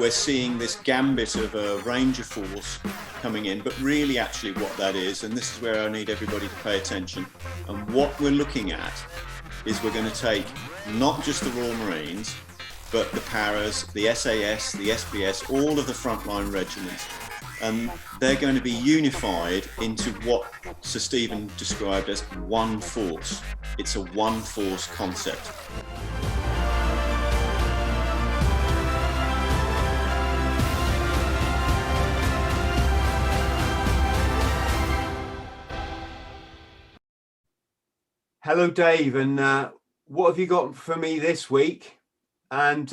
we're seeing this gambit of a Ranger force coming in, but really actually what that is, and this is where I need everybody to pay attention, and what we're looking at is we're going to take not just the Royal Marines, but the paras, the SAS, the SBS, all of the frontline regiments, and they're going to be unified into what Sir Stephen described as one force. It's a one force concept. Hello, Dave, and what have you got for me this week? And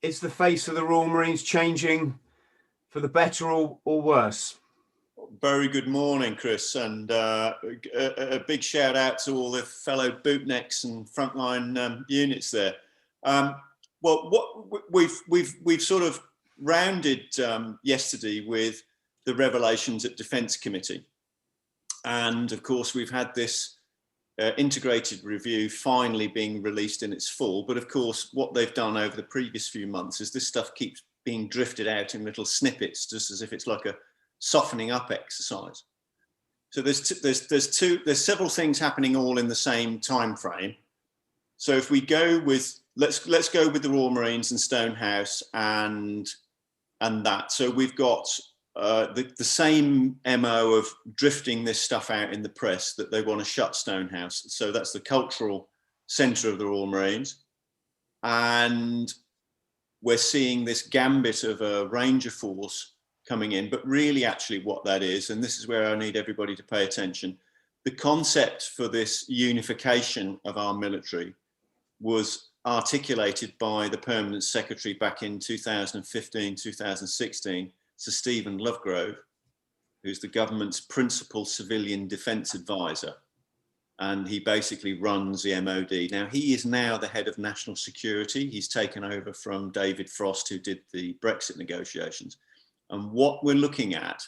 is the face of the Royal Marines changing for the better or worse? Very good morning, Chris, and a big shout out to all the fellow bootnecks and frontline units there. Well, what we've sort of rounded yesterday with the revelations at Defence Committee, and of course we've had this integrated review finally being released in its full. But of course, what they've done over the previous few months is this stuff keeps being drifted out in little snippets, just as if it's like a softening up exercise. So there's several things happening all in the same time frame. So if we go with, let's go with the Royal Marines and Stonehouse and that. So we've got the same MO of drifting this stuff out in the press, that they want to shut Stonehouse. So that's the cultural centre of the Royal Marines. And we're seeing this gambit of a Ranger force coming in, but really actually what that is, and this is where I need everybody to pay attention, the concept for this unification of our military was articulated by the Permanent Secretary back in 2015, 2016, Sir Stephen Lovegrove, who's the government's principal civilian defence advisor, and he basically runs the MOD. Now, he is now the head of national security. He's taken over from David Frost, who did the Brexit negotiations. And what we're looking at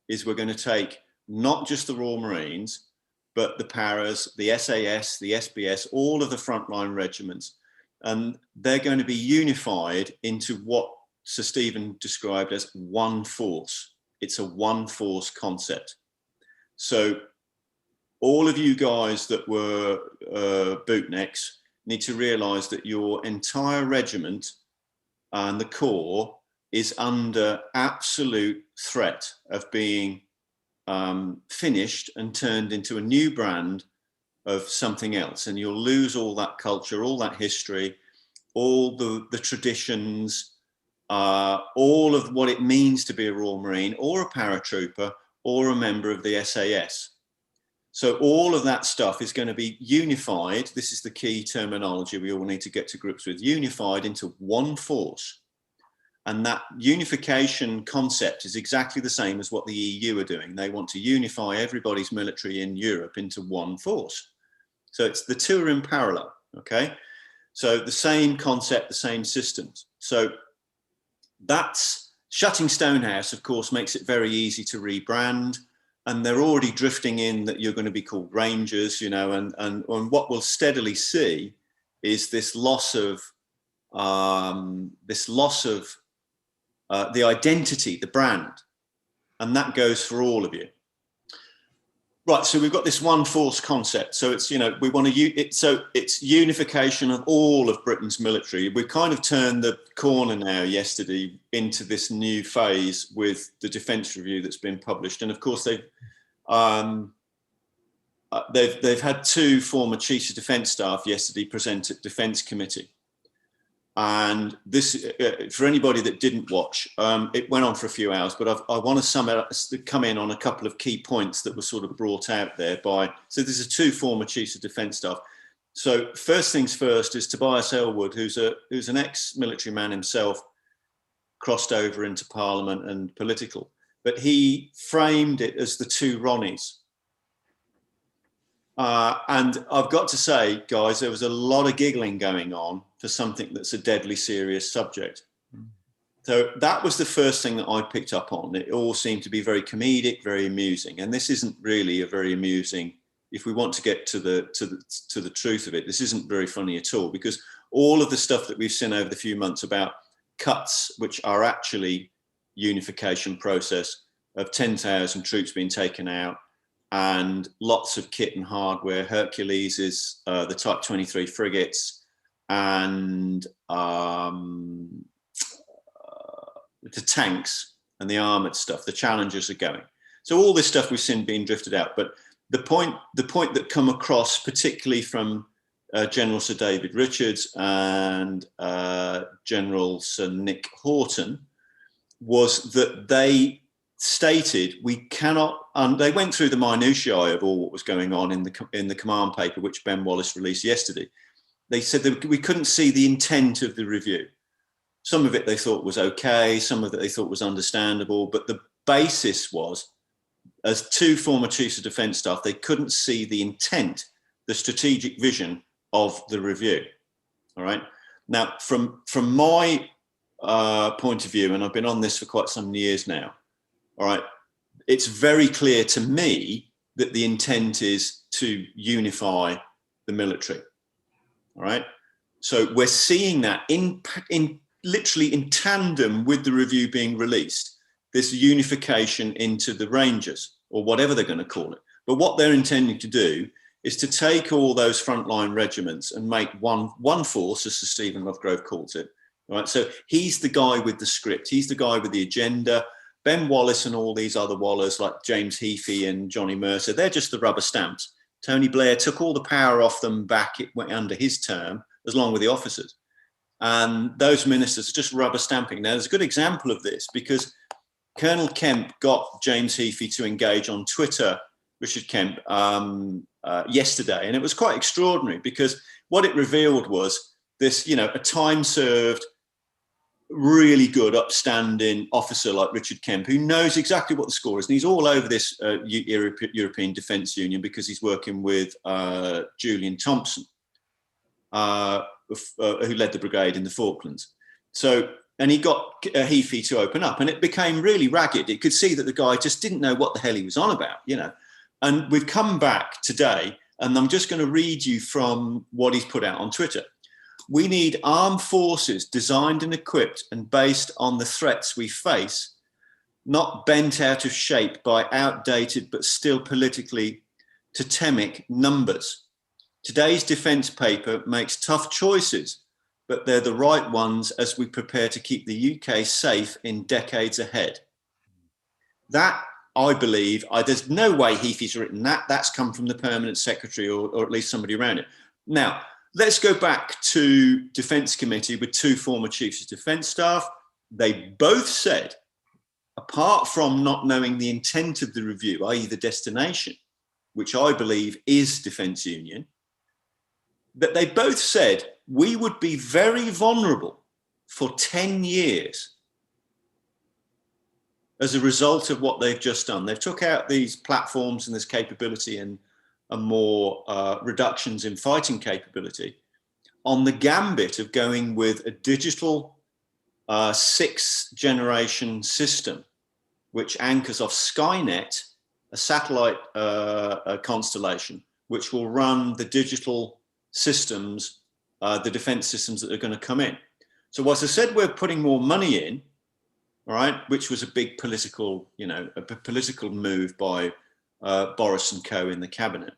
is we're going to take not just the Royal Marines, but the paras, the SAS, the SBS, all of the frontline regiments, and they're going to be unified into what Sir Stephen described as one force. It's a one force concept. So all of you guys that were bootnecks need to realise that your entire regiment and the corps is under absolute threat of being finished and turned into a new brand of something else. And you'll lose all that culture, all that history, all the traditions, all of what it means to be a Royal Marine or a paratrooper or a member of the SAS. So all of that stuff is going to be unified. This is the key terminology we all need to get to grips with, unified into one force. And that unification concept is exactly the same as what the EU are doing. They want to unify everybody's military in Europe into one force. So it's the two are in parallel, okay? So the same concept, the same systems. So that's shutting Stonehouse, of course, makes it very easy to rebrand. And they're already drifting in that you're going to be called Rangers, you know, and what we'll steadily see is this loss of the identity, the brand, and that goes for all of you. Right, so we've got this one force concept. So it's, you know, we want to, so it's unification of all of Britain's military. We've kind of turned the corner now yesterday into this new phase with the defence review that's been published. And of course, they've had two former chiefs of defence staff yesterday present at Defence Committee. And this, for anybody that didn't watch, it went on for a few hours, but I want to come in on a couple of key points that were sort of brought out there by, so there's two former chiefs of defence staff. So first things first is Tobias Ellwood, who's an ex-military man himself, crossed over into Parliament and political, but he framed it as the two Ronnies. And I've got to say, guys, there was a lot of giggling going on for something that's a deadly serious subject. So that was the first thing that I picked up on. It all seemed to be very comedic, very amusing. And this isn't really a very amusing, if we want to get to the truth of it, this isn't very funny at all, because all of the stuff that we've seen over the few months about cuts, which are actually unification process of 10,000 troops being taken out and lots of kit and hardware. Hercules is the Type 23 frigates, and the tanks and the armoured stuff, the Challengers are going. So all this stuff we've seen being drifted out. But the point that come across, particularly from General Sir David Richards and General Sir Nick Houghton, was that they stated we cannot, they went through the minutiae of all what was going on in the command paper, which Ben Wallace released yesterday. They said that we couldn't see the intent of the review. Some of it they thought was okay, some of it they thought was understandable, but the basis was, as two former chiefs of defence staff, they couldn't see the intent, the strategic vision of the review. All right. Now, from my point of view, and I've been on this for quite some years now, all right, it's very clear to me that the intent is to unify the military. All right. So we're seeing that literally in tandem with the review being released, this unification into the Rangers, or whatever they're going to call it. But what they're intending to do is to take all those frontline regiments and make one force, as Sir Stephen Lovegrove calls it. All right, so he's the guy with the script. He's the guy with the agenda. Ben Wallace and all these other wallers like James Heafy and Johnny Mercer, they're just the rubber stamps. Tony Blair took all the power off them back under his term, as long with the officers. And those ministers are just rubber stamping. Now, there's a good example of this because Colonel Kemp got James Heafy to engage on Twitter, Richard Kemp, yesterday. And it was quite extraordinary because what it revealed was this, you know, a time-served, really good, upstanding officer like Richard Kemp, who knows exactly what the score is. And he's all over this European Defence Union because he's working with Julian Thompson, who led the brigade in the Falklands. So, and he got Heafy to open up, and it became really ragged. It could see that the guy just didn't know what the hell he was on about, you know. And we've come back today, and I'm just going to read you from what he's put out on Twitter. We need armed forces designed and equipped and based on the threats we face, not bent out of shape by outdated but still politically totemic numbers. Today's defence paper makes tough choices, but they're the right ones as we prepare to keep the UK safe in decades ahead. That, I believe, there's no way Heafy's written that. That's come from the Permanent Secretary or at least somebody around it. Now, let's go back to Defence Committee with two former Chiefs of Defence Staff. They both said, apart from not knowing the intent of the review, i.e. the destination, which I believe is Defence Union, that they both said we would be very vulnerable for 10 years as a result of what they've just done. They've took out these platforms and this capability and more reductions in fighting capability on the gambit of going with a digital sixth generation system, which anchors off Skynet, a satellite constellation, which will run the digital systems, the defense systems that are going to come in. So whilst I said we're putting more money in, all right, which was a big political, you know, a political move by Boris and co in the cabinet.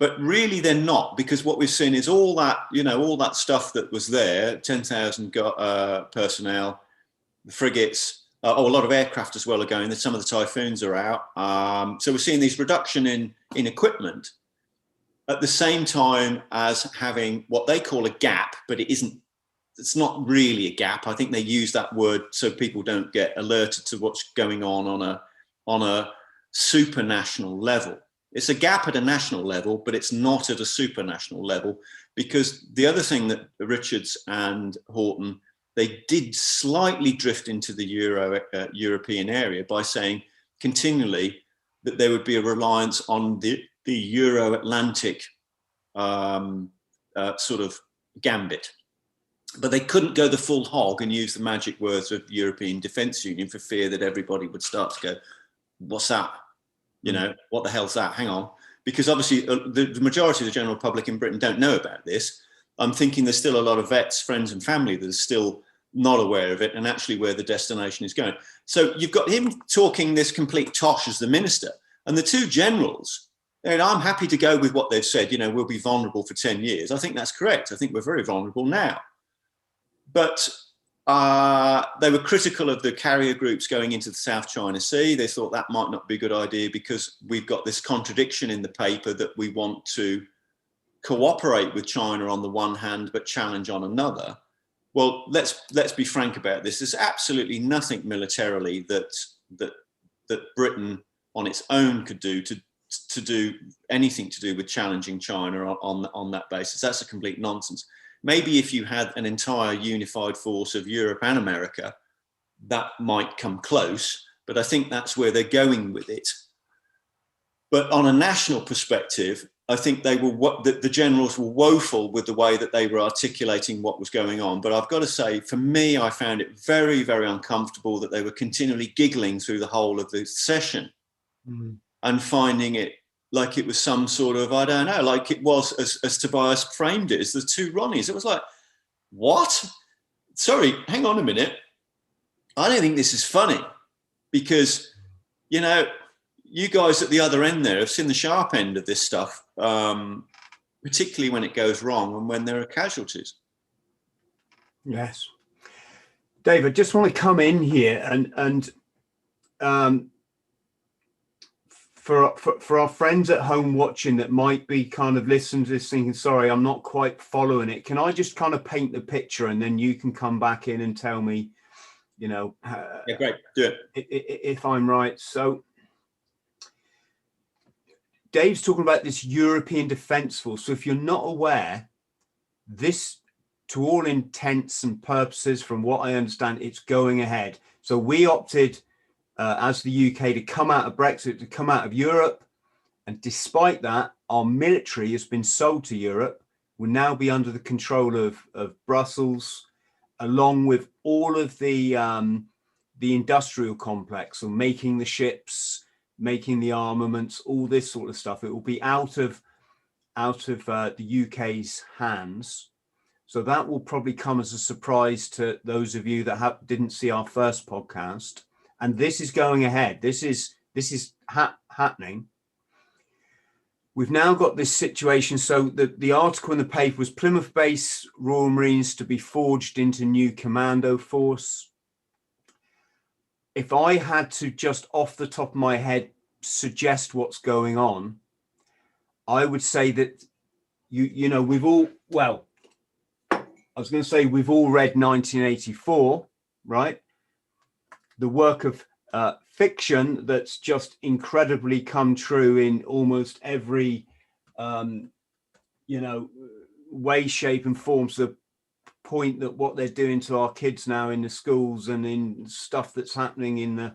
But really they're not, because what we've seen is all that, you know, all that stuff that was there, 10,000 personnel, the frigates, a lot of aircraft as well are going, some of the Typhoons are out. So we're seeing this reduction in equipment at the same time as having what they call a gap, but it isn't, it's not really a gap. I think they use that word so people don't get alerted to what's going on a supranational level. It's a gap at a national level, but it's not at a supranational level, because the other thing that Richards and Houghton, they did slightly drift into the European area by saying continually that there would be a reliance on the Euro-Atlantic sort of gambit. But they couldn't go the full hog and use the magic words of the European Defence Union for fear that everybody would start to go, what's that? You know, what the hell's that? Hang on. Because obviously the majority of the general public in Britain don't know about this. I'm thinking there's still a lot of vets, friends and family that are still not aware of it and actually where the destination is going. So you've got him talking this complete tosh as the minister, and the two generals, and I'm happy to go with what they've said, you know, we'll be vulnerable for 10 years. I think that's correct. I think we're very vulnerable now. But they were critical of the carrier groups going into the South China Sea. They thought that might not be a good idea because we've got this contradiction in the paper that we want to cooperate with China on the one hand, but challenge on another. Well, let's be frank about this. There's absolutely nothing militarily that Britain on its own could do to do anything to do with challenging China on that basis. That's a complete nonsense. Maybe if you had an entire unified force of Europe and America, that might come close, but I think that's where they're going with it. But on a national perspective, I think the generals were woeful with the way that they were articulating what was going on. But I've got to say, for me, I found it very, very uncomfortable that they were continually giggling through the whole of the session and finding it like it was some sort of, I don't know, like it was, as Tobias framed it, as the two Ronnies. It was like, what? Sorry, hang on a minute. I don't think this is funny because, you know, you guys at the other end there have seen the sharp end of this stuff, particularly when it goes wrong and when there are casualties. Yes. David, just want to come in here and for our friends at home watching that might be kind of listening to this thinking, sorry, I'm not quite following it. Can I just kind of paint the picture and then you can come back in and tell me, you know, yeah, great, do it. If I'm right. So Dave's talking about this European Defence Force. So if you're not aware, this, to all intents and purposes, from what I understand, it's going ahead. So we opted as the UK to come out of Brexit, to come out of Europe. And despite that, our military has been sold to Europe, will now be under the control of Brussels, along with all of the industrial complex, so making the ships, making the armaments, all this sort of stuff. It will be out of the UK's hands. So that will probably come as a surprise to those of you that didn't see our first podcast. And this is going ahead. This is happening. We've now got this situation. So the article in the paper was Plymouth Base Royal Marines to be forged into new commando force. If I had to just off the top of my head suggest what's going on, I would say that you know, we've all, well, I was going to say we've all read 1984, right? The work of fiction that's just incredibly come true in almost every, you know, way, shape and form. So the point that what they're doing to our kids now in the schools and in stuff that's happening in the,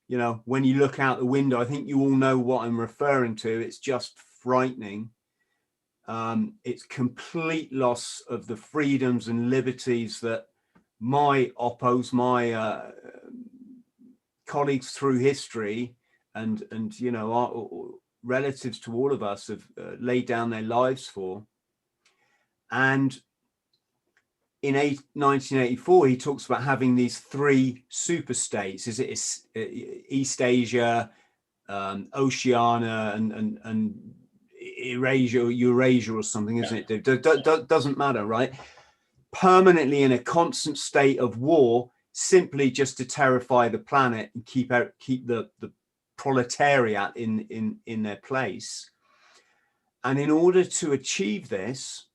you know, when you look out the window, I think you all know what I'm referring to. It's just frightening. It's complete loss of the freedoms and liberties that my oppos, my colleagues through history and you know, our relatives to all of us have laid down their lives for. And in 1984, he talks about having these three super states. Is it East Asia, Oceania, and Eurasia or something, isn't it? Doesn't matter, right? Permanently in a constant state of war, simply just to terrify the planet and keep the proletariat in their place. And in order to achieve this,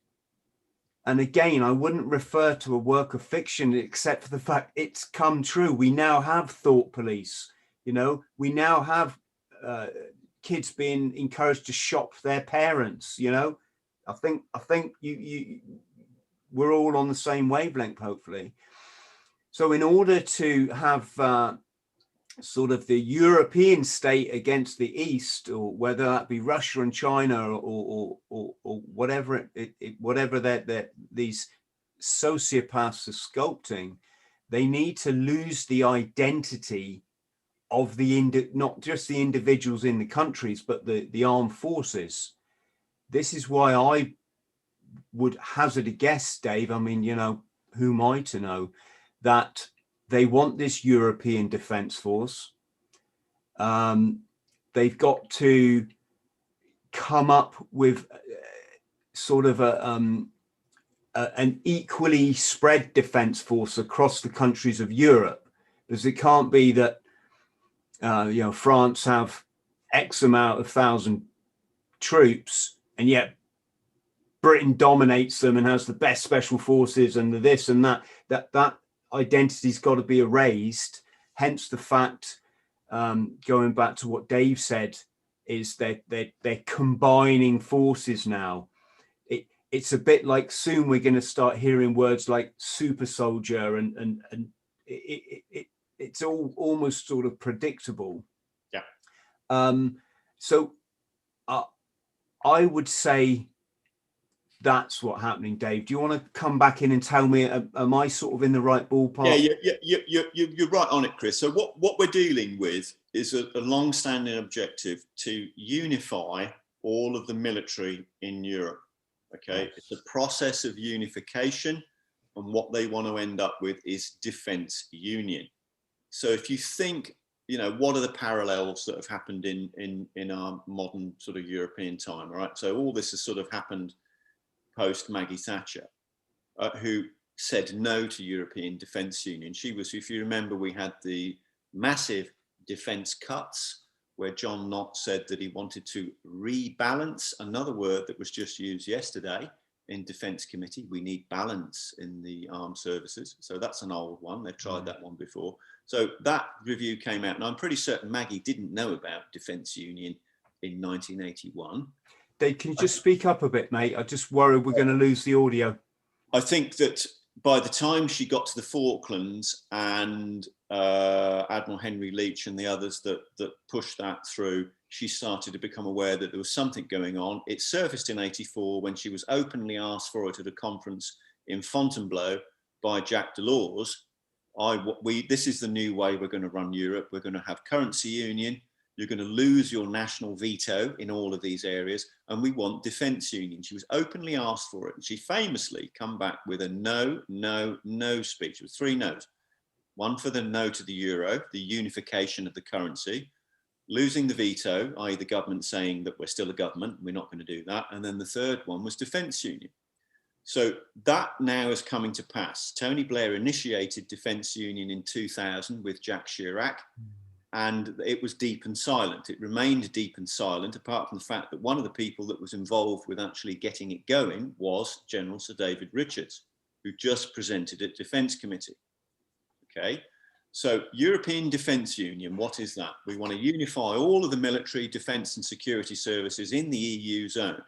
and again, I wouldn't refer to a work of fiction except for the fact it's come true. We now have thought police, you know, we now have kids being encouraged to shop their parents, you know. I think we're all on the same wavelength, hopefully. So in order to have sort of the European state against the East, or whether that be Russia and China or whatever whatever that these sociopaths are sculpting, they need to lose the identity of not just the individuals in the countries, but the armed forces. This is why I would hazard a guess, Dave. I mean, you know, who am I to know that they want this European Defence Force. They've got to come up with sort of an equally spread defence force across the countries of Europe, because it can't be that France have X amount of thousand troops and yet Britain dominates them and has the best special forces and the this and that. That identity's got to be erased. Hence the fact, going back to what Dave said, is they're combining forces now. It's a bit like soon we're going to start hearing words like super soldier and it's all almost sort of predictable. Yeah. So I would say that's what's happening. Dave, do you want to come back in and tell me, am I sort of in the right ballpark? Yeah, you're right on it, Chris. So what we're dealing with is a long-standing objective to unify all of the military in Europe. Okay, It's a process of unification, and what they want to end up with is defence union. So if you think, what are the parallels that have happened in our modern sort of European time, right? So all this has sort of happened post Maggie Thatcher, who said no to European Defence Union. She was, if you remember, we had the massive defence cuts where John Knott said that he wanted to rebalance, another word that was just used yesterday in Defence Committee. We need balance in the armed services. So that's an old one. They've tried that one before. So that review came out, and I'm pretty certain Maggie didn't know about Defence Union in 1981. Dave, can you just speak up a bit, mate? I just worry we're going to lose the audio. I think that by the time she got to the Falklands and Admiral Henry Leach and the others that pushed that through, she started to become aware that there was something going on. It surfaced in '84 when she was openly asked for it at a conference in Fontainebleau by Jacques Delors. This is the new way we're going to run Europe. We're going to have currency union. You're going to lose your national veto in all of these areas, and we want defence union. She was openly asked for it, and she famously come back with a no speech. It was 3 no's. One for the no to the euro, the unification of the currency, losing the veto, i.e. the government saying that we're still a government, we're not going to do that. And then the third one was defence union. So that now is coming to pass. Tony Blair initiated defence union in 2000 with Jacques Chirac. And it was deep and silent. It remained deep and silent, apart from the fact that one of the people that was involved with actually getting it going was General Sir David Richards, who just presented at Defence Committee. Okay, so European Defence Union, what is that? We want to unify all of the military, defence and security services in the EU zone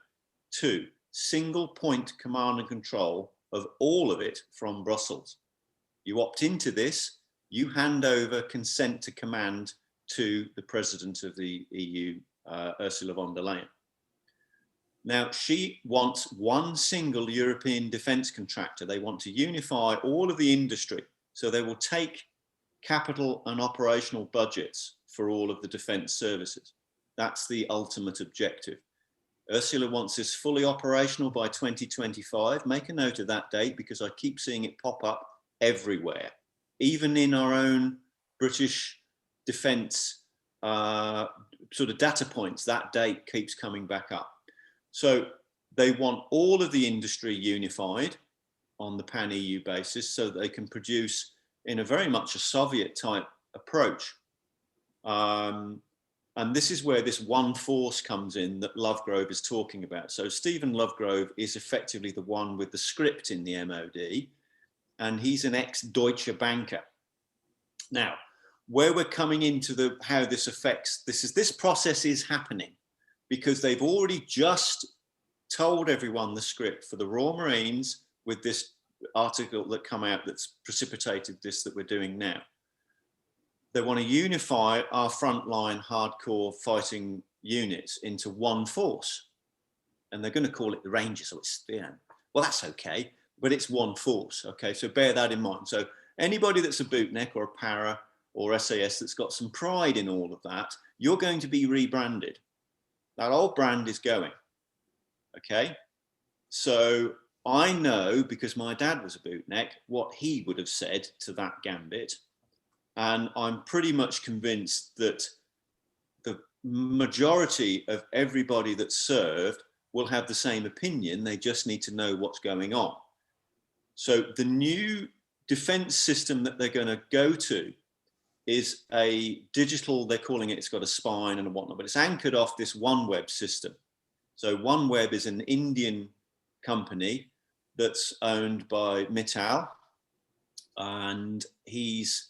to single point command and control of all of it from Brussels. You opt into this, you hand over consent to command to the president of the EU, Ursula von der Leyen. Now, she wants one single European defence contractor. They want to unify all of the industry. So they will take capital and operational budgets for all of the defence services. That's the ultimate objective. Ursula wants this fully operational by 2025. Make a note of that date, because I keep seeing it pop up everywhere. Even in our own British defence sort of data points, that date keeps coming back up. So they want all of the industry unified on the pan-EU basis so that they can produce in a very much a Soviet type approach. And this is where this one force comes in that Lovegrove is talking about. So Stephen Lovegrove is effectively the one with the script in the MOD, and he's an ex-Deutsche banker. Now, where we're coming into how this affects, this process is happening because they've already just told everyone the script for the Royal Marines with this article that come out that's precipitated this that we're doing now. They want to unify our frontline hardcore fighting units into one force, and they're going to call it the Rangers. So it's, well, that's okay, but it's one force. Okay, so bear that in mind. So anybody that's a bootneck or a para or SAS that's got some pride in all of that, you're going to be rebranded. That old brand is going. Okay, so I know, because my dad was a bootneck, what he would have said to that gambit. And I'm pretty much convinced that the majority of everybody that's served will have the same opinion. They just need to know what's going on. So the new defense system that they're going to go to is a digital, they're calling it, it's got a spine and whatnot, but it's anchored off this OneWeb system. So OneWeb is an Indian company that's owned by Mittal, and he's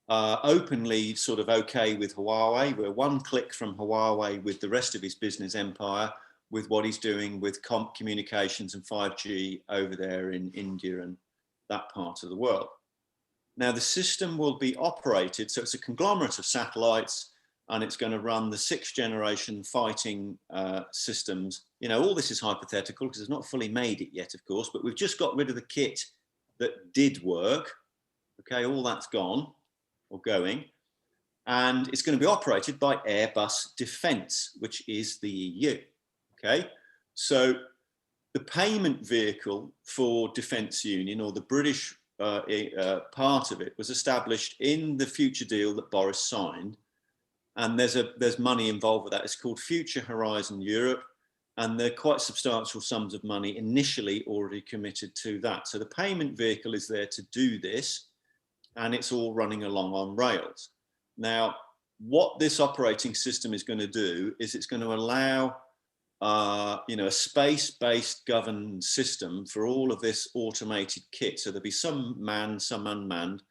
openly sort of okay with Huawei. We're one click from Huawei with the rest of his business empire, with what he's doing with communications and 5G over there in India and that part of the world. Now the system will be operated, so it's a conglomerate of satellites, and it's going to run the 6th generation fighting systems. You know, all this is hypothetical because it's not fully made it yet, of course, but we've just got rid of the kit that did work. Okay, all that's gone or going. And it's going to be operated by Airbus Defence, which is the EU. Okay, so the payment vehicle for Defence Union, or the British part of it, was established in the future deal that Boris signed. And there's money involved with that. It's called Future Horizon Europe. And they're quite substantial sums of money initially already committed to that. So the payment vehicle is there to do this, and it's all running along on rails. Now, what this operating system is going to do is it's going to allow you know, a space-based governed system for all of this automated kit. So there'll be some manned, some unmanned.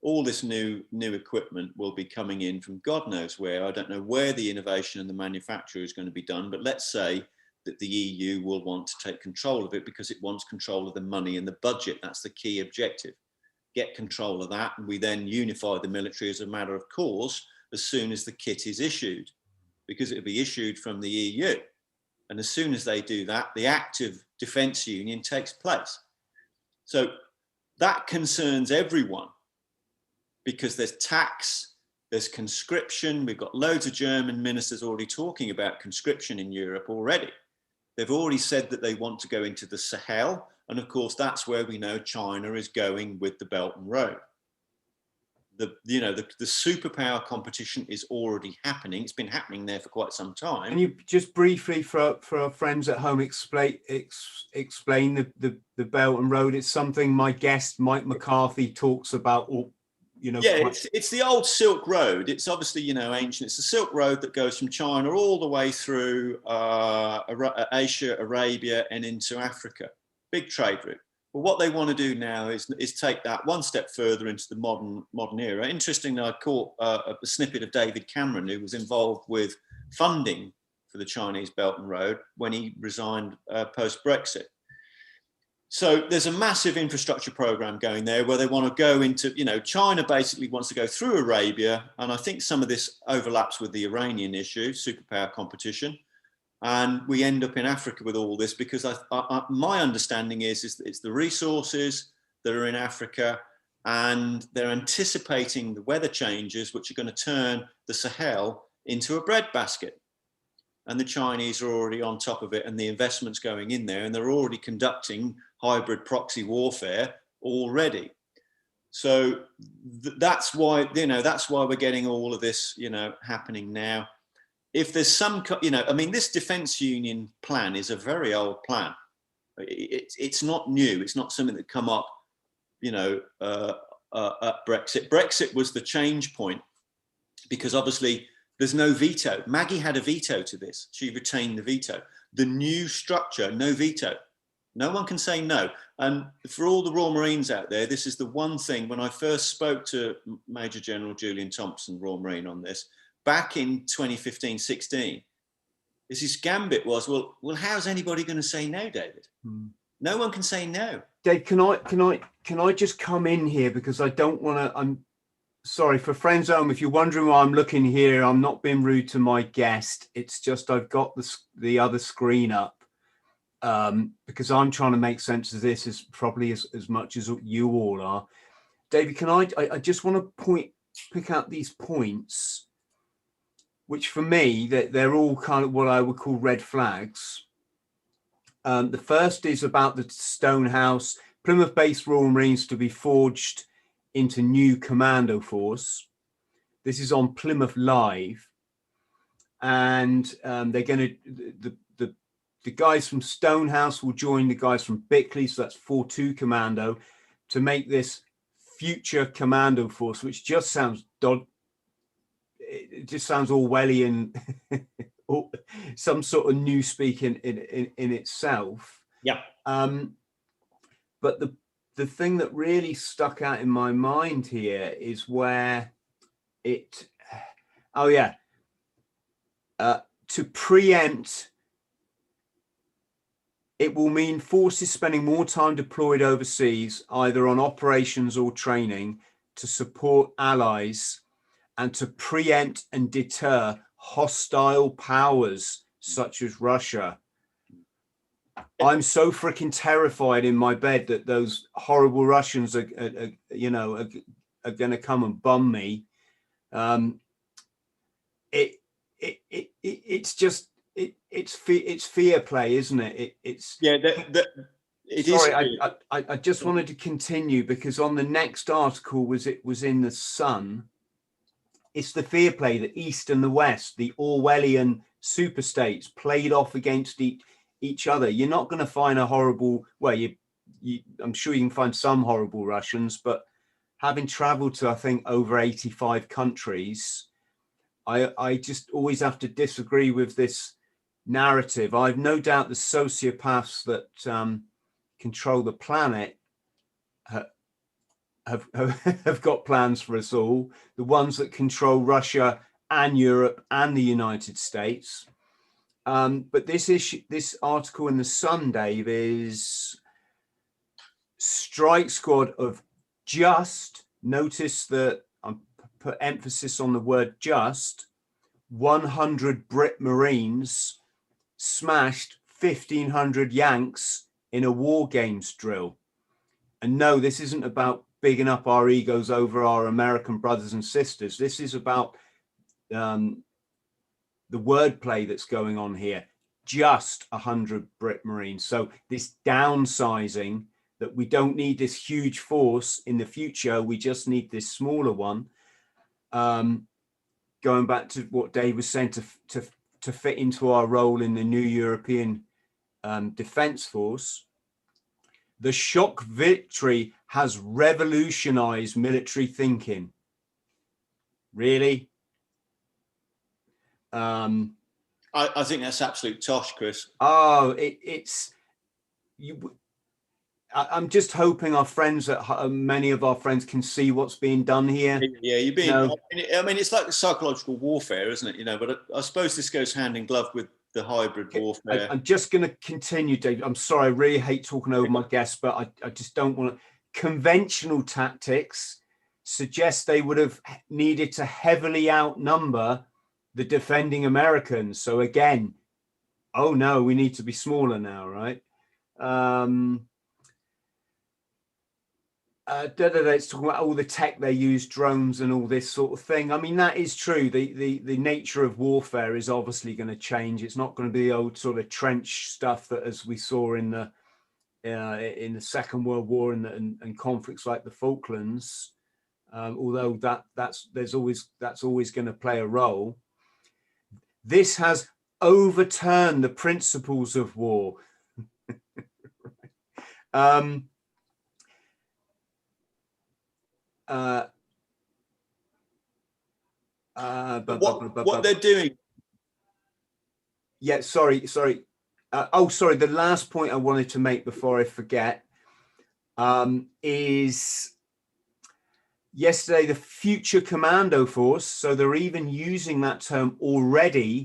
All this new equipment will be coming in from God knows where. I don't know where the innovation and the manufacture is going to be done, but let's say that the EU will want to take control of it because it wants control of the money and the budget. That's the key objective. Get control of that, and we then unify the military as a matter of course as soon as the kit is issued, because it'll be issued from the EU. And as soon as they do that, the active defence union takes place. So that concerns everyone, because there's tax, there's conscription. We've got loads of German ministers already talking about conscription in Europe already. They've already said that they want to go into the Sahel. And of course, that's where we know China is going with the Belt and Road. The superpower competition is already happening. It's been happening there for quite some time. Can you just briefly, for our friends at home, explain the Belt and Road? It's something my guest Mike McCarthy talks about. You know, yeah, it's the old Silk Road. It's obviously, you know, ancient. It's the Silk Road that goes from China all the way through Asia, Arabia, and into Africa. Big trade route. But what they want to do now is take that one step further into the modern era. Interestingly, I caught a snippet of David Cameron, who was involved with funding for the Chinese Belt and Road when he resigned post-Brexit. So there's a massive infrastructure program going there where they want to go into, you know, China basically wants to go through Arabia. And I think some of this overlaps with the Iranian issue, superpower competition. And we end up in Africa with all this because my understanding is that it's the resources that are in Africa, and they're anticipating the weather changes, which are going to turn the Sahel into a breadbasket. And the Chinese are already on top of it, and the investment's going in there, and they're already conducting hybrid proxy warfare already. So that's why, you know, that's why we're getting all of this, you know, happening now. If there's some, you know, I mean, this defence union plan is a very old plan. It's not new. It's not something that come up, you know, at Brexit. Brexit was the change point because obviously there's no veto. Maggie had a veto to this. She retained the veto. The new structure, no veto. No one can say no. And for all the Royal Marines out there, this is the one thing. When I first spoke to Major General Julian Thompson, Royal Marine, on this, back in 2015-16, his gambit was, well, how's anybody going to say no, David? No one can say no. Dave, can I just come in here, because I don't want to. I'm sorry for friends at home. If you're wondering why I'm looking here, I'm not being rude to my guest. It's just I've got the other screen up because I'm trying to make sense of this as probably as much as you all are. David, can I just want to pick out these points, which for me, they're all kind of what I would call red flags. The first is about the Stonehouse, Plymouth-based Royal Marines to be forged into new commando force. This is on Plymouth Live, and they're going to the guys from Stonehouse will join the guys from Bickley, so that's 4-2 Commando, to make this future commando force, which just sounds it just sounds Orwellian, or some sort of new speak in itself. Yeah. But the thing that really stuck out in my mind here is where it, to preempt. It will mean forces spending more time deployed overseas, either on operations or training, to support allies and to preempt and deter hostile powers such as Russia. I'm so freaking terrified in my bed that those horrible Russians are going to come and bomb me. It's just. It's fear play, isn't it? It's sorry, I just wanted to continue because on the next article was in the Sun. It's the fear play, the East and the West, the Orwellian superstates played off against each other. You're not going to find a horrible. Well, I'm sure you can find some horrible Russians, but having travelled to I think over 85 countries, I just always have to disagree with this narrative. I've no doubt the sociopaths that control the planet have got plans for us all. The ones that control Russia and Europe and the United States. But this article in the Sun, Dave, is strike squad of just. Notice that I put emphasis on the word just. 100 Brit Marines smashed 1,500 Yanks in a war games drill. And no, this isn't about bigging up our egos over our American brothers and sisters. This is about the wordplay that's going on here. Just 100 Brit Marines. So this downsizing, that we don't need this huge force in the future, we just need this smaller one. Going back to what Dave was saying, to fit into our role in the new European Defence Force. The shock victory has revolutionized military thinking. Really? I think that's absolute tosh, Chris. Oh, I'm just hoping our friends, many of our friends, can see what's being done here. Yeah, you're being. I mean, it's like the psychological warfare, isn't it? But I suppose this goes hand in glove with the hybrid warfare. I'm just going to continue, Dave. I'm sorry, I really hate talking over my guests, but I just don't want to. Conventional tactics suggest they would have needed to heavily outnumber the defending Americans. So again, oh no, we need to be smaller now, right? It's talking about all the tech they use, drones and all this sort of thing. I mean, that is true. The nature of warfare is obviously going to change. It's not going to be the old sort of trench stuff that, as we saw in the Second World War and conflicts like the Falklands. Although that's always going to play a role. This has overturned the principles of war. What they're doing. Yeah, sorry. Sorry. The last point I wanted to make before I forget is yesterday the Future Commando Force. So they're even using that term already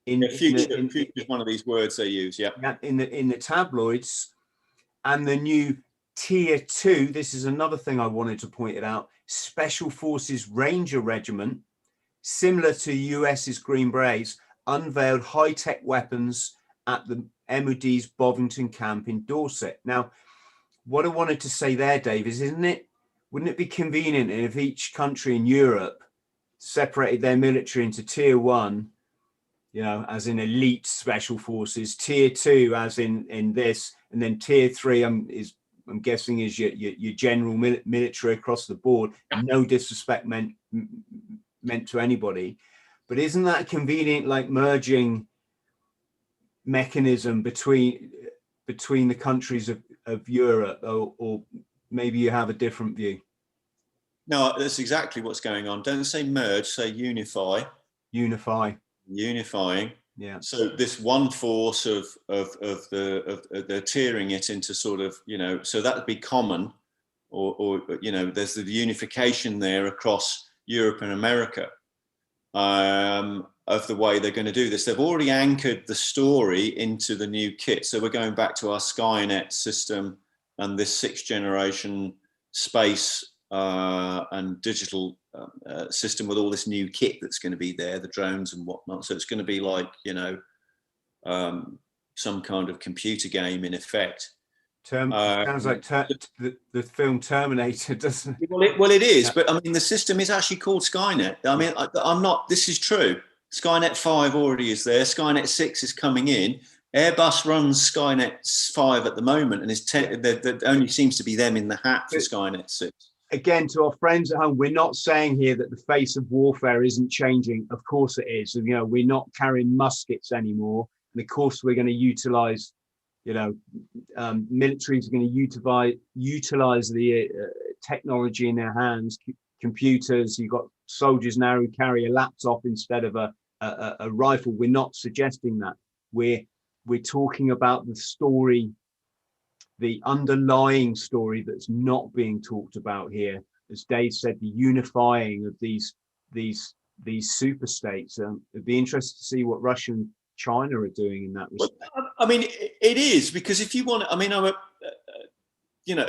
in future is one of these words they use. Yeah. In the tabloids, and the new Tier 2. This is another thing I wanted to point it out. Special Forces Ranger Regiment, similar to US's Green Berets, unveiled high-tech weapons at the MOD's Bovington camp in Dorset. Now, what I wanted to say there, Dave, is wouldn't it be convenient if each country in Europe separated their military into Tier 1 you know, as in elite special forces, tier 2 as in this, and then tier 3 I'm guessing is your general military across the board. No disrespect meant to anybody, but isn't that convenient, like merging mechanism between the countries of Europe, or maybe you have a different view? No, that's exactly what's going on. Don't say merge, say unify. Unifying. Yeah. So this one force of the tearing it into sort of, you know, so that would be common, or you know, there's the unification there across Europe and America, of the way they're going to do this. They've already anchored the story into the new kit. So we're going back to our Skynet system and this 6th generation space and digital system with all this new kit that's going to be there, the drones and whatnot. So it's going to be like, you know, some kind of computer game in effect. Sounds like the film Terminator, doesn't it? Well, it is, but I mean, the system is actually called Skynet. I mean, I'm not, this is true. Skynet 5 already is there. Skynet 6 is coming in. Airbus runs Skynet 5 at the moment, and there only seems to be them in the hat for Skynet 6. Again, to our friends at home, we're not saying here that the face of warfare isn't changing. Of course it is. And, you know, we're not carrying muskets anymore. And of course, we're going to utilize, you know, militaries are going to utilize the technology in their hands, computers. You've got soldiers now who carry a laptop instead of a rifle. We're not suggesting that. We're talking about the story, the underlying story that's not being talked about here. As Dave said, the unifying of these super states. It'd be interesting to see what Russia and China are doing in that respect. Well, I mean, it is, because if you want, I mean, you know,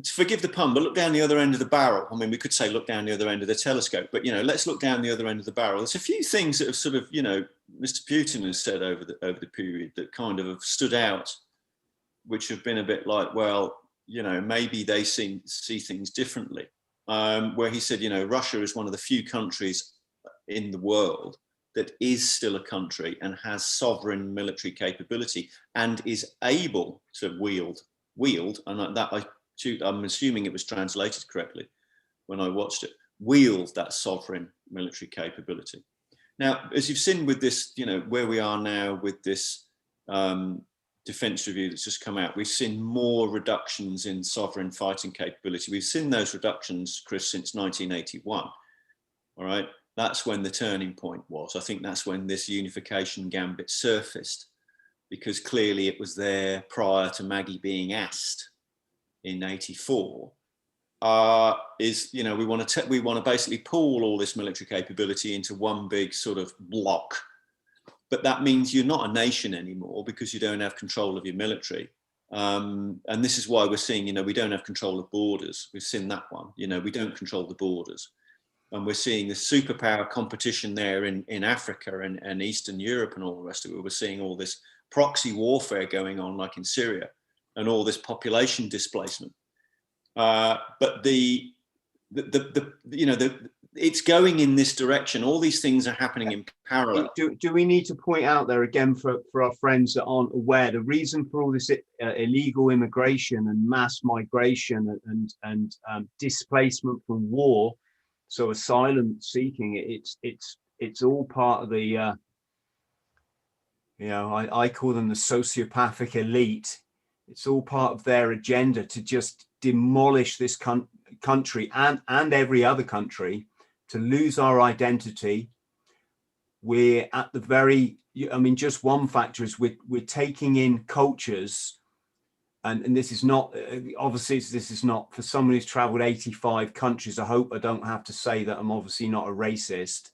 forgive the pun, but look down the other end of the barrel. I mean, we could say look down the other end of the telescope, but, you know, let's look down the other end of the barrel. There's a few things that have sort of, you know, Mr. Putin has said over the period that kind of have stood out, which have been a bit like, well, you know, maybe they see things differently. Where he said, you know, Russia is one of the few countries in the world that is still a country and has sovereign military capability and is able to wield, and that I'm assuming it was translated correctly when I watched it, wield that sovereign military capability. Now, as you've seen with this, you know, where we are now with this defence review that's just come out, we've seen more reductions in sovereign fighting capability. We've seen those reductions, Chris, since 1981. All right, that's when the turning point was. I think that's when this unification gambit surfaced, because clearly it was there prior to Maggie being asked in '84. You know, we want to basically pool all this military capability into one big sort of block. But that means you're not a nation anymore because you don't have control of your military. And this is why we're seeing, you know, we don't have control of borders. We've seen that one, you know, we don't control the borders. And we're seeing the superpower competition there in Africa and Eastern Europe and all the rest of it. We're seeing all this proxy warfare going on, like in Syria, and all this population displacement. But it's going in this direction. All these things are happening in parallel. Do we need to point out there again for our friends that aren't aware, the reason for all this illegal immigration and mass migration and displacement from war, so asylum seeking, it's all part of the you know, I call them the sociopathic elite. It's all part of their agenda to just demolish this country and every other country, to lose our identity. We're at the very, I mean, just one factor is we're taking in cultures, and this is not, obviously this is not, for someone who's traveled 85 countries, I hope I don't have to say that I'm obviously not a racist,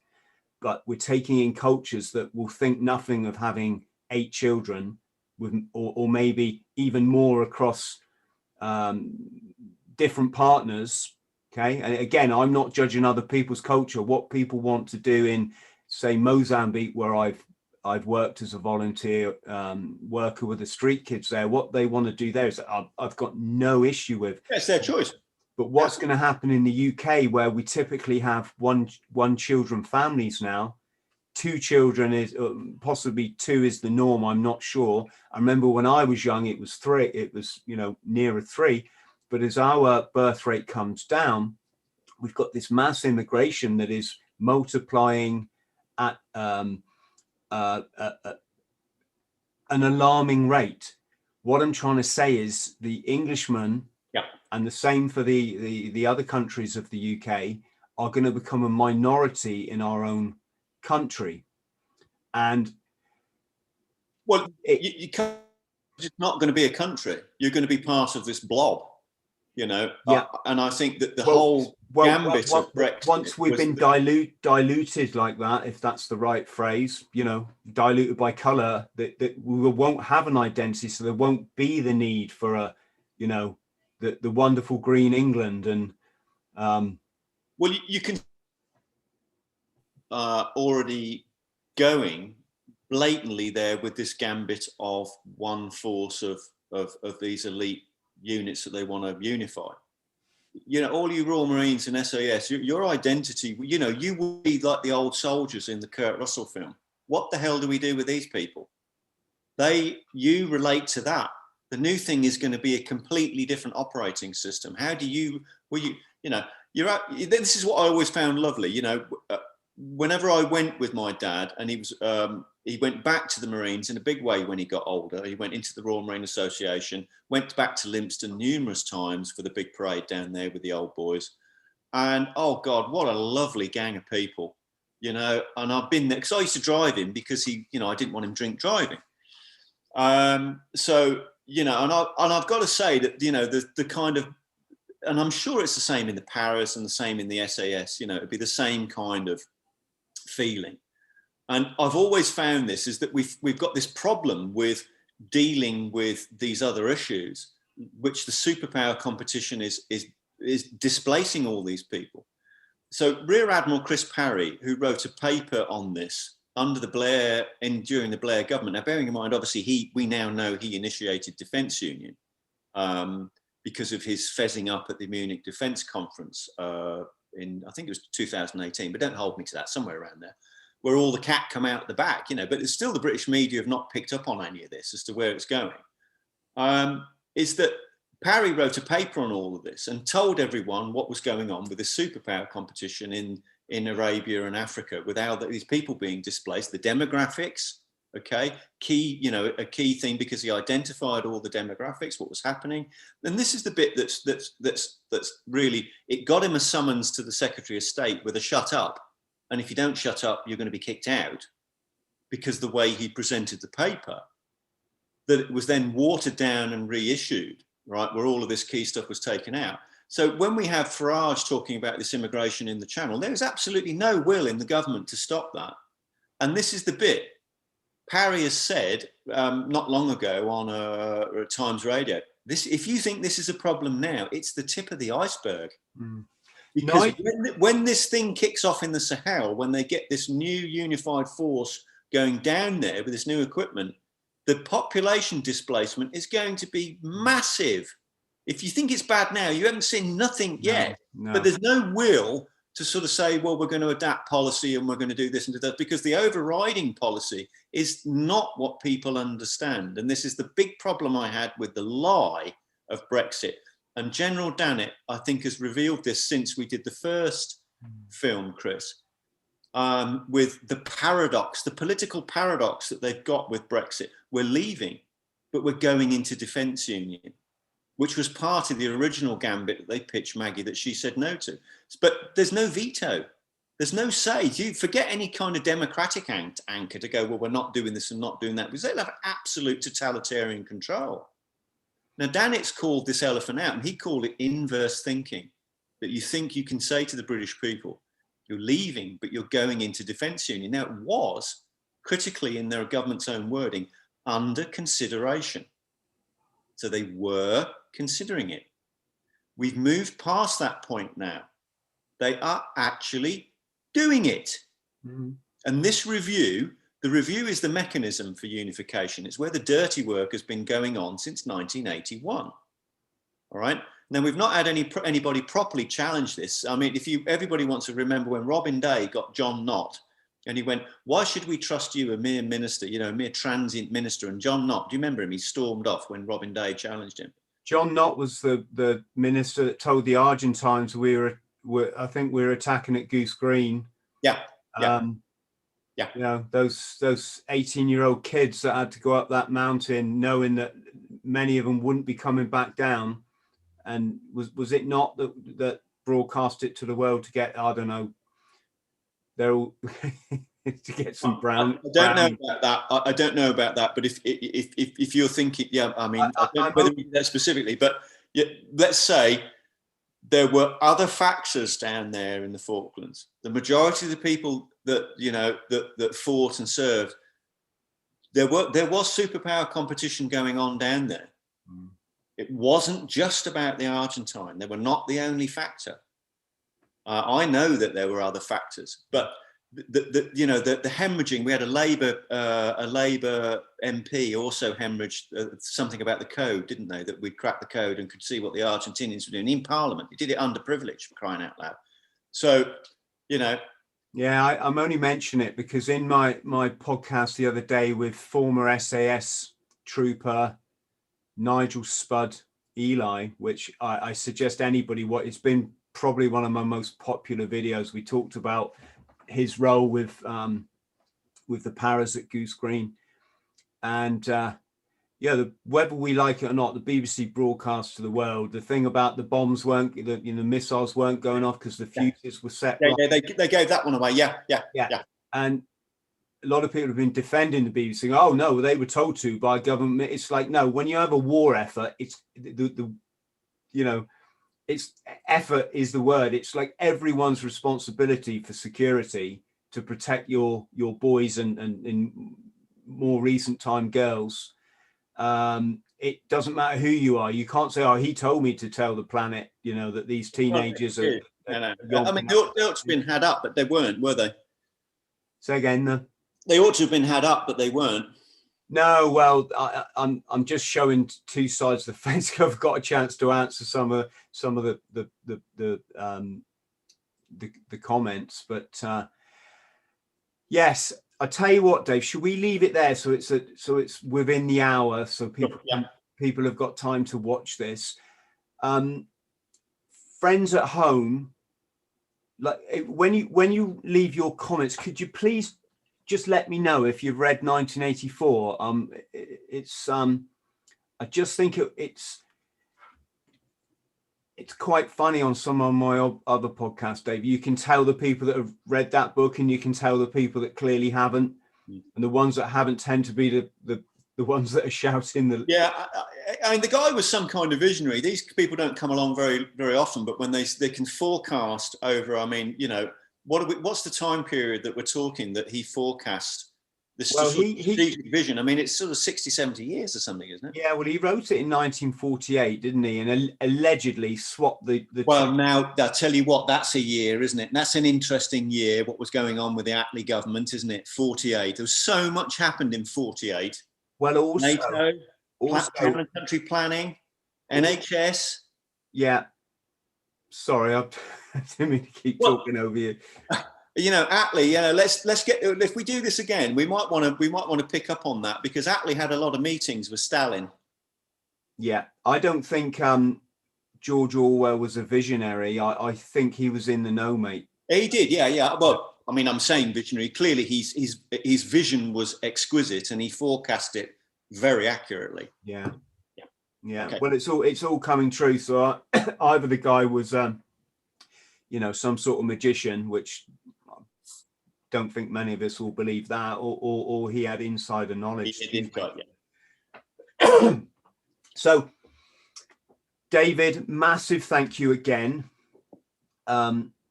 but we're taking in cultures that will think nothing of having 8 children with, or maybe even more across different partners. Okay, and again, I'm not judging other people's culture. What people want to do in, say, Mozambique, where I've worked as a volunteer worker with the street kids there, what they want to do there is I've got no issue with. It's their choice. But what's going to happen in the UK, where we typically have one children families now, 2 children is possibly 2 is the norm. I'm not sure. I remember when I was young, it was 3. It was, you know, nearer 3. But as our birth rate comes down, we've got this mass immigration that is multiplying at an alarming rate. What I'm trying to say is the Englishmen, and the same for the other countries of the UK, are going to become a minority in our own country. And well, you can't, it's not going to be a country. You're going to be part of this blob, you know. And I think that the whole gambit of Brexit, once we've been diluted like that, if that's the right phrase, you know, diluted by colour, that we won't have an identity, so there won't be the need for a, you know, the wonderful green England. And well, you can already going blatantly there with this gambit of one force of these elite units that they want to unify. You know, all you Royal Marines and SAS, your identity, you know, you will be like the old soldiers in the Kurt Russell film. What the hell do we do with these people? You relate to that. The new thing is going to be a completely different operating system. How do you, this is what I always found lovely, you know, whenever I went with my dad, and he went back to the Marines in a big way when he got older. He went into the Royal Marine Association, went back to Lympstone numerous times for the big parade down there with the old boys. And oh God, what a lovely gang of people, you know. And I've been there because I used to drive him because he, you know, I didn't want him drink driving. So, you know, and I've got to say that, you know, the kind of, and I'm sure it's the same in the Paras and the same in the SAS, you know, it'd be the same kind of feeling. And I've always found this is that we've got this problem with dealing with these other issues, which the superpower competition is displacing all these people. So Rear Admiral Chris Parry, who wrote a paper on this under the Blair during the Blair government. Now, bearing in mind, obviously, we now know he initiated Defence Union because of his fezzing up at the Munich Defence Conference in, I think it was 2018, but don't hold me to that, somewhere around there, where all the cat come out the back, you know, but it's still the British media have not picked up on any of this as to where it's going. Is that Parry wrote a paper on all of this and told everyone what was going on with the superpower competition in Arabia and Africa, without these people being displaced, the demographics, okay, key, you know, a key thing, because he identified all the demographics, what was happening. And this is the bit that's really, it got him a summons to the Secretary of State with a shut up. And if you don't shut up, you're going to be kicked out, because the way he presented the paper, that it was then watered down and reissued, right, where all of this key stuff was taken out. So when we have Farage talking about this immigration in the Channel, there is absolutely no will in the government to stop that. And this is the bit. Parry has said not long ago on Times Radio, if you think this is a problem now, it's the tip of the iceberg. Mm. Because when this thing kicks off in the Sahel, when they get this new unified force going down there with this new equipment, the population displacement is going to be massive. If you think it's bad now, you haven't seen nothing yet, but there's no will to sort of say, well, we're going to adapt policy and we're going to do this and do that, because the overriding policy is not what people understand. And this is the big problem I had with the lie of Brexit. And General Dannett, I think, has revealed this since we did the first film, Chris, with the paradox, the political paradox that they've got with Brexit. We're leaving, but we're going into defence union, which was part of the original gambit that they pitched Maggie that she said no to. But there's no veto. There's no say. You forget any kind of democratic anchor to go, well, we're not doing this and not doing that, because they'll have absolute totalitarian control. Now, Dannett's called this elephant out, and he called it inverse thinking, that you think you can say to the British people, you're leaving, but you're going into defence union. Now, it was, critically in their government's own wording, under consideration. So they were considering it. We've moved past that point now. They are actually doing it. Mm-hmm. And this review, the review is the mechanism for unification. It's where the dirty work has been going on since 1981. All right. Now, we've not had anybody properly challenge this. I mean, everybody wants to remember when Robin Day got John Knott And he went, why should we trust you, a mere minister, you know, a mere transient minister? And John Knott, do you remember him? He stormed off when Robin Day challenged him. John Knott was the minister that told the Argentines I think we were attacking at Goose Green. Yeah. You know, those 18-year-old kids that had to go up that mountain knowing that many of them wouldn't be coming back down. And was it not that broadcast it to the world to get, I don't know, they're all to get some brown. I don't know about that. I don't know about that. But if you're thinking, yeah, I mean, I don't know whether that specifically, but let's say there were other factors down there in the Falklands. The majority of the people that, you know, that fought and served, there was superpower competition going on down there. Mm. It wasn't just about the Argentine. They were not the only factor. I know that there were other factors, but the hemorrhaging. We had a Labour MP also hemorrhaged something about the code, didn't they? That we'd cracked the code and could see what the Argentinians were doing in Parliament. He did it underprivileged, for crying out loud. So, you know. Yeah, I'm only mentioning it because in my podcast the other day with former SAS trooper Nigel Spud Eli, which I suggest anybody it's been probably one of my most popular videos. We talked about his role with the Paras at Goose Green, and whether we like it or not, the BBC broadcast to the world. The thing about the bombs the missiles weren't going off because the fuses were set. They gave that one away. Yeah. And a lot of people have been defending the BBC, saying, "Oh no, they were told to by government." It's like, no, when you have a war effort, it's it's effort is the word. It's like everyone's responsibility for security to protect your boys and in more recent time girls. It doesn't matter who you are. You can't say, "Oh, he told me to tell the planet," you know, that these teenagers are. I mean, they ought to have been had up, but they weren't, were they? Say again. They ought to have been had up, but they weren't. No, well, I'm just showing two sides of the fence. I've got a chance to answer some of the comments, but yes, I tell you what, Dave. Should we leave it there so it's within the hour, so people have got time to watch this. Friends at home, like when you leave your comments, could you please just let me know if you've read 1984. I just think it's quite funny on some of my other podcasts, Dave. You can tell the people that have read that book, and you can tell the people that clearly haven't, and the ones that haven't tend to be the ones that are shouting. I mean, the guy was some kind of visionary. These people don't come along very, very often, but when they can forecast over, I mean, you know. What's the time period that we're talking that he forecast this strategic vision? I mean, it's sort of 60, 70 years or something, isn't it? Yeah, well, he wrote it in 1948, didn't he? And allegedly swapped the Well, now, I'll tell you what, that's a year, isn't it? And that's an interesting year, what was going on with the Attlee government, isn't it? 48. There was so much happened in 48. Well, also... NATO, country planning, NHS. Yeah. Sorry, I didn't mean to keep talking over you. You know, Attlee. You know, let's get. If we do this again, we might want to pick up on that because Attlee had a lot of meetings with Stalin. Yeah, I don't think George Orwell was a visionary. I think he was in the know, mate. He did, yeah. Well, I mean, I'm saying visionary. Clearly, his vision was exquisite, and he forecast it very accurately. Yeah. Okay. Well, it's all coming true. So either the guy was, some sort of magician, which I don't think many of us will believe that, or he had insider knowledge. So, David, massive thank you again.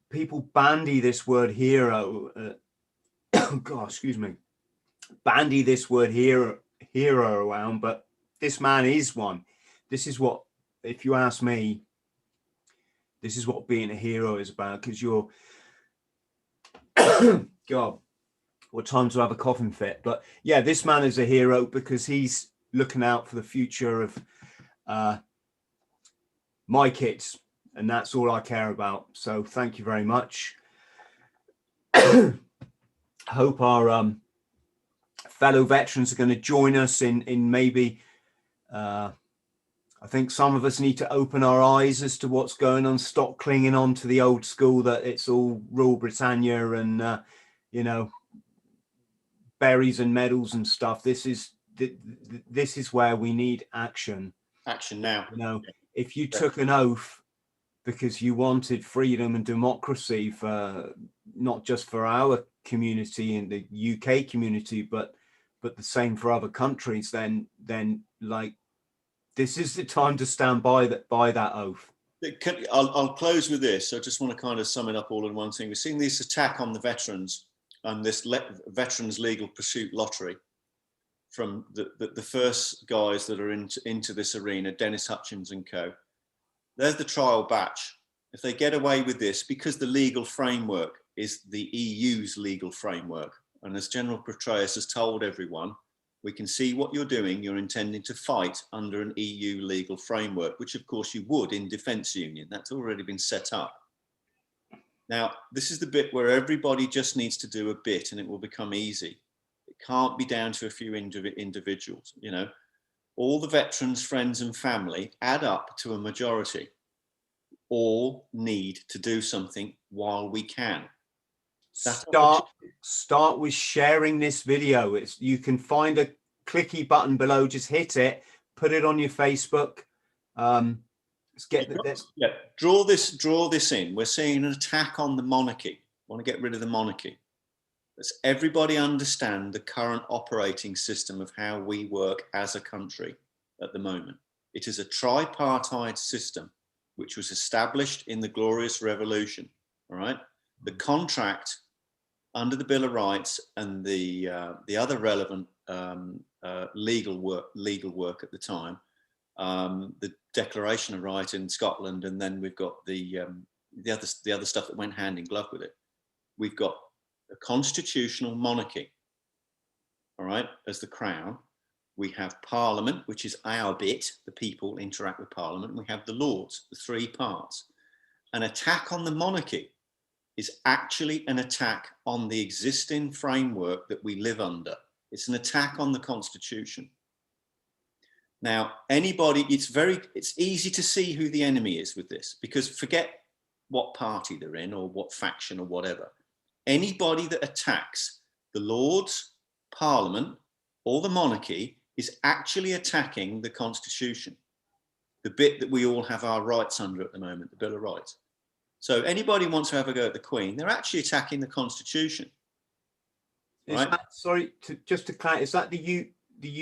People bandy this word hero. Excuse me. Bandy this word hero around, but this man is one. This is what, if you ask me, this is what being a hero is about, because you're, God, what time to have a coughing fit. But yeah, this man is a hero because he's looking out for the future of my kids, and that's all I care about. So thank you very much. I hope our fellow veterans are going to join us in maybe, I think some of us need to open our eyes as to what's going on, stop clinging on to the old school that it's all Rule Britannia and, you know, berries and medals and stuff. This is where we need action. Action now. You know, if you took an oath because you wanted freedom and democracy for not just for our community in the UK community, but the same for other countries, then like this is the time to stand by that oath. I'll close with this. I just want to kind of sum it up all in one thing. We're seeing this attack on the veterans and this veterans legal pursuit lottery from the first guys that are into this arena, Dennis Hutchins and co. There's the trial batch. If they get away with this, because the legal framework is the EU's legal framework, and as General Petraeus has told everyone, we can see what you're doing. You're intending to fight under an EU legal framework, which of course you would in defence union. That's already been set up. Now, this is the bit where everybody just needs to do a bit and it will become easy. It can't be down to a few individuals, you know. All the veterans, friends and family add up to a majority. All need to do something while we can. Start with sharing this video. You can find a clicky button below, just hit it, put it on your Facebook. Draw this in. We're seeing an attack on the monarchy. Want to get rid of the monarchy. Let's everybody understand the current operating system of how we work as a country at the moment. It is a tripartite system which was established in the Glorious Revolution. All right, the contract under the Bill of Rights and the other relevant legal work at the time, the Declaration of Right in Scotland, and then we've got the other stuff that went hand in glove with it. We've got a constitutional monarchy, all right, as the crown. We have Parliament, which is our bit. The people interact with Parliament. We have the Lords, the three parts. An attack on the monarchy is actually an attack on the existing framework that we live under. It's an attack on the Constitution. Now, it's easy to see who the enemy is with this, because forget what party they're in or what faction or whatever. Anybody that attacks the Lords, Parliament, or the monarchy is actually attacking the Constitution, the bit that we all have our rights under at the moment, the Bill of Rights. So anybody wants to have a go at the Queen, they're actually attacking the Constitution. Right? Just to clarify, is that the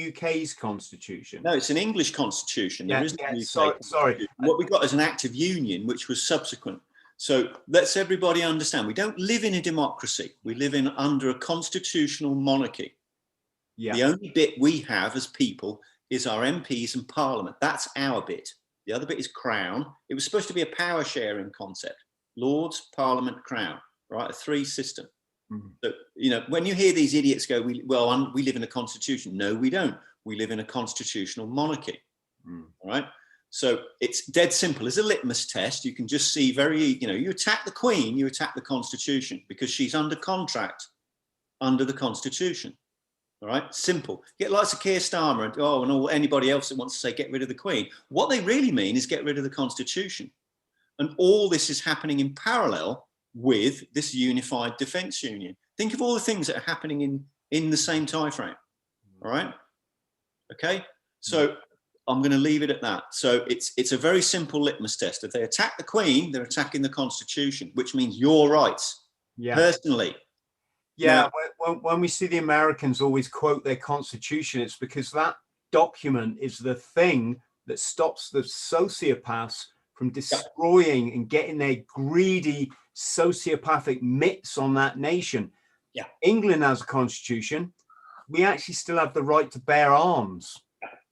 UK's Constitution? No, it's an English Constitution. There isn't a UK sorry. What we got is an Act of Union, which was subsequent. So let's everybody understand, we don't live in a democracy. We live under a constitutional monarchy. Yeah. The only bit we have as people is our MPs and Parliament. That's our bit. The other bit is Crown. It was supposed to be a power sharing concept. Lords, Parliament, Crown, right? A three system. Mm-hmm. So, you know, when you hear these idiots go, we live in a constitution. No, we don't. We live in a constitutional monarchy. Mm. All right. So it's dead simple. As a litmus test, you can just see you attack the Queen, you attack the Constitution because she's under contract under the Constitution. All right, simple. Get lots of Keir Starmer and anybody else that wants to say get rid of the Queen. What they really mean is get rid of the Constitution. And all this is happening in parallel with this unified defence union. Think of all the things that are happening in the same time frame. All right. Okay. So I'm going to leave it at that. So it's a very simple litmus test. If they attack the Queen, they're attacking the Constitution, which means your rights personally. Yeah, when we see the Americans always quote their Constitution, it's because that document is the thing that stops the sociopaths from destroying and getting their greedy sociopathic mitts on that nation. Yeah, England has a constitution. We actually still have the right to bear arms.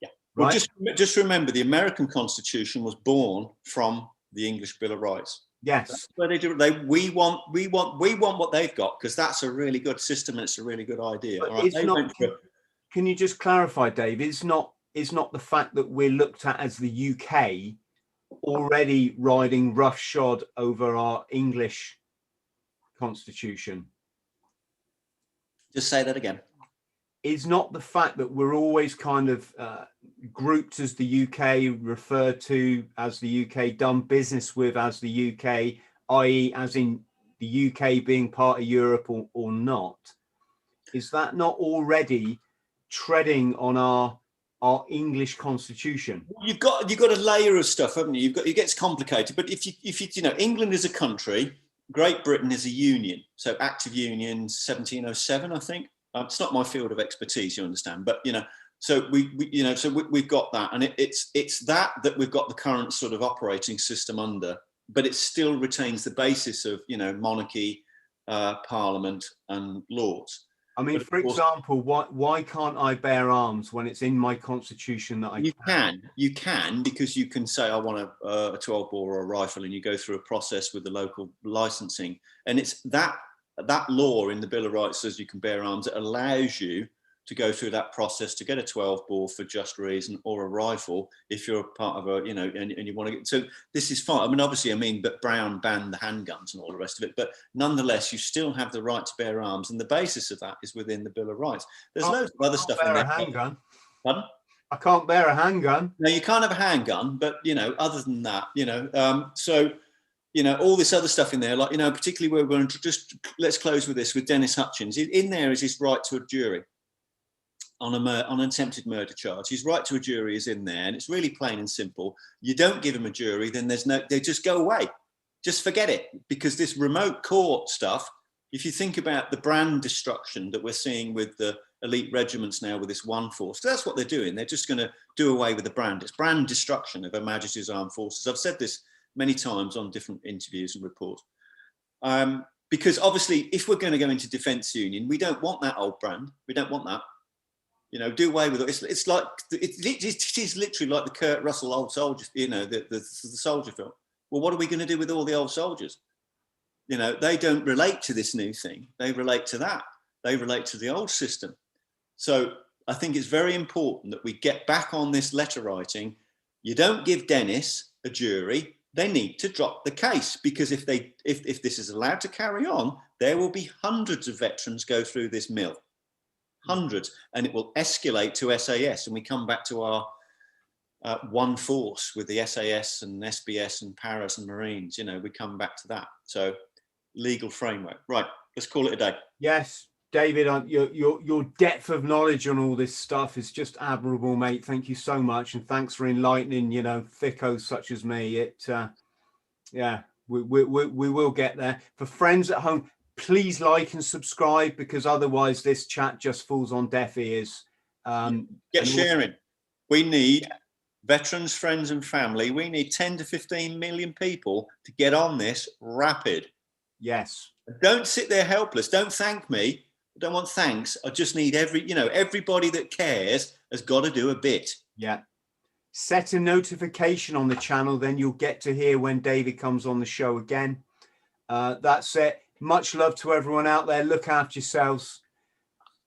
Yeah. Well, right? just remember, the American Constitution was born from the English Bill of Rights. Yes, that's where they do. We want what they've got because that's a really good system and it's a really good idea. But all right? It's not. Can you just clarify, Dave? It's not the fact that we're looked at as the UK already riding roughshod over our English constitution. Just say that again. Is not the fact that we're always kind of grouped as the UK, referred to as the UK, done business with as the UK, i.e. as in the UK being part of Europe or not, is that not already treading on our English constitution? You've got a layer of stuff, haven't you? It gets complicated, but if you know, England is a country, Great Britain is a union, so active union 1707, I think. It's not my field of expertise, you understand, but you know, so we've got that, and it's that we've got the current sort of operating system under, but it still retains the basis of, you know, monarchy, parliament, and lords. I mean, for example, why can't I bear arms when it's in my constitution that I can? You can, because you can say, I want a 12 bore or a rifle, and you go through a process with the local licensing, and it's that law in the Bill of Rights says you can bear arms. It allows you to go through that process to get a 12 bore for just reason, or a rifle if you're a part of a, you know, and you want to get, so this is fine. I mean, obviously, I mean, but Brown banned the handguns and all the rest of it, but nonetheless, you still have the right to bear arms, and the basis of that is within the Bill of Rights. There's loads of other stuff in there. Handgun. Pardon? I can't bear a handgun. No, you can't have a handgun, but, you know, other than that, you know, so, you know, all this other stuff in there, like, you know, particularly where we're going to just, let's close with this, with Dennis Hutchins. In there is his right to a jury on an attempted murder charge. His right to a jury is in there, and it's really plain and simple. You don't give him a jury, then they just go away. Just forget it, because this remote court stuff, if you think about the brand destruction that we're seeing with the elite regiments now with this one force, that's what they're doing. They're just going to do away with the brand. It's brand destruction of Her Majesty's Armed Forces. I've said this many times on different interviews and reports. Because obviously, if we're going to go into defence union, we don't want that old brand. We don't want that. You know, do away with it. It's like, it is literally like the Kurt Russell old soldiers, you know, the soldier film. Well, what are we going to do with all the old soldiers? You know, they don't relate to this new thing. They relate to that. They relate to the old system. So I think it's very important that we get back on this letter writing. You don't give Dennis a jury. They need to drop the case, because if this is allowed to carry on, there will be hundreds of veterans go through this mill. Hundreds, and it will escalate to SAS, and we come back to our one force with the SAS and SBS and Paras and Marines. You know, we come back to that. So, legal framework, right? Let's call it a day. Yes, David, your depth of knowledge on all this stuff is just admirable, mate. Thank you so much, and thanks for enlightening, you know, thickos such as me. Yeah, we will get there. For friends at home, please like and subscribe, because otherwise this chat just falls on deaf ears. Get sharing. We need veterans, friends and family. We need 10 to 15 million people to get on this rapid. Yes. Don't sit there helpless. Don't thank me. I don't want thanks. I just need everybody that cares has got to do a bit. Yeah. Set a notification on the channel, then you'll get to hear when David comes on the show again. That's it. Much love to everyone out there. Look after yourselves.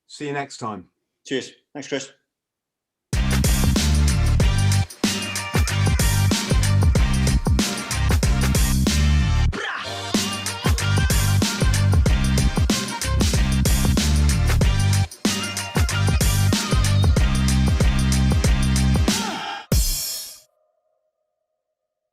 See you next time. Cheers. Thanks, Chris.